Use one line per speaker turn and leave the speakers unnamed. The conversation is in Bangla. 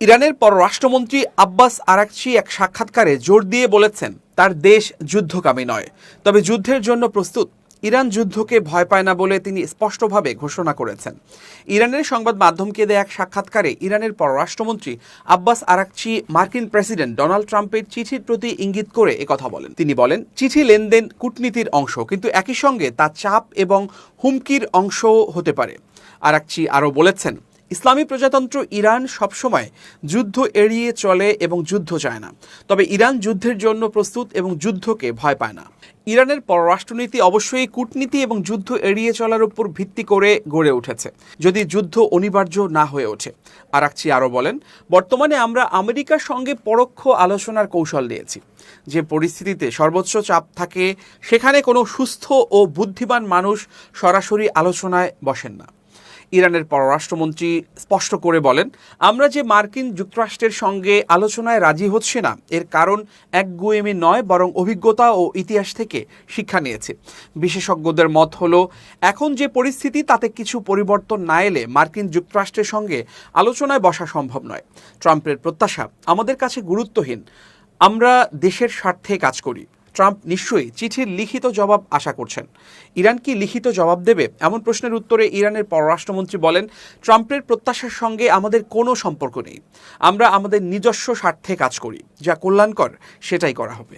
ইরানের পররাষ্ট্রমন্ত্রী আব্বাস আরাকচি এক সাক্ষাৎকারে জোর দিয়ে বলেছেন, তার দেশ যুদ্ধকামী নয়, তবে যুদ্ধের জন্য প্রস্তুত। ইরান যুদ্ধকে ভয় পায় না বলে তিনি স্পষ্টভাবে ঘোষণা করেছেন। ইরানের সংবাদ মাধ্যমকে দেয়া এক সাক্ষাৎকারে ইরানের পররাষ্ট্রমন্ত্রী আব্বাস আরাকচি মার্কিন প্রেসিডেন্ট ডোনাল্ড ট্রাম্পের চিঠির প্রতি ইঙ্গিত করে একথা বলেন। তিনি বলেন, চিঠি লেনদেন কূটনীতির অংশ, কিন্তু একই সঙ্গে তা চাপ এবং হুমকির অংশও হতে পারে। আরাকচি আরও বলেছেন, ইসলামী প্রজাতন্ত্র ইরান সবসময় যুদ্ধ এড়িয়ে চলে এবং যুদ্ধ চায় না, তবে ইরান যুদ্ধের জন্য প্রস্তুত এবং যুদ্ধকে ভয় পায় না। ইরানের পররাষ্ট্রনীতি অবশ্যই কূটনীতি এবং যুদ্ধ এড়িয়ে চলার উপর ভিত্তি করে গড়ে উঠেছে, যদি যুদ্ধ অনিবার্য না হয়ে ওঠে। আরাকচি আরও বলেন, বর্তমানে আমরা আমেরিকার সঙ্গে পরোক্ষ আলোচনার কৌশল নিয়েছি। যে পরিস্থিতিতে সর্বোচ্চ চাপ থাকে সেখানে কোনো সুস্থ ও বুদ্ধিমান মানুষ সরাসরি আলোচনায় বসেন না। ইরানের পররাষ্ট্রমন্ত্রী স্পষ্ট করে বলেন, আমরা যে মার্কিন যুক্তরাষ্ট্রের সঙ্গে আলোচনায় রাজি হচ্ছে না এর কারণ একগুঁয়েমি নয়, বরং অভিজ্ঞতা ও ইতিহাস থেকে শিক্ষা নিয়েছে। বিশেষজ্ঞদের মত হলো, এখন যে পরিস্থিতি তাতে কিছু পরিবর্তন না এলে মার্কিন যুক্তরাষ্ট্রের সঙ্গে আলোচনায় বসা সম্ভব নয়। ট্রাম্পের প্রত্যাশা আমাদের কাছে গুরুত্বহীন, আমরা দেশের স্বার্থে কাজ করি। ট্রাম্প নিশ্চয়ই চিঠির লিখিত জবাব আশা করছেন। ইরান কি লিখিত জবাব দেবে? এমন প্রশ্নের উত্তরে ইরানের পররাষ্ট্রমন্ত্রী বলেন, ট্রাম্পের প্রত্যাশার সঙ্গে আমাদের কোনো সম্পর্ক নেই। আমরা আমাদের নিজস্ব স্বার্থে কাজ করি, যা কল্যাণকর সেটাই করা হবে।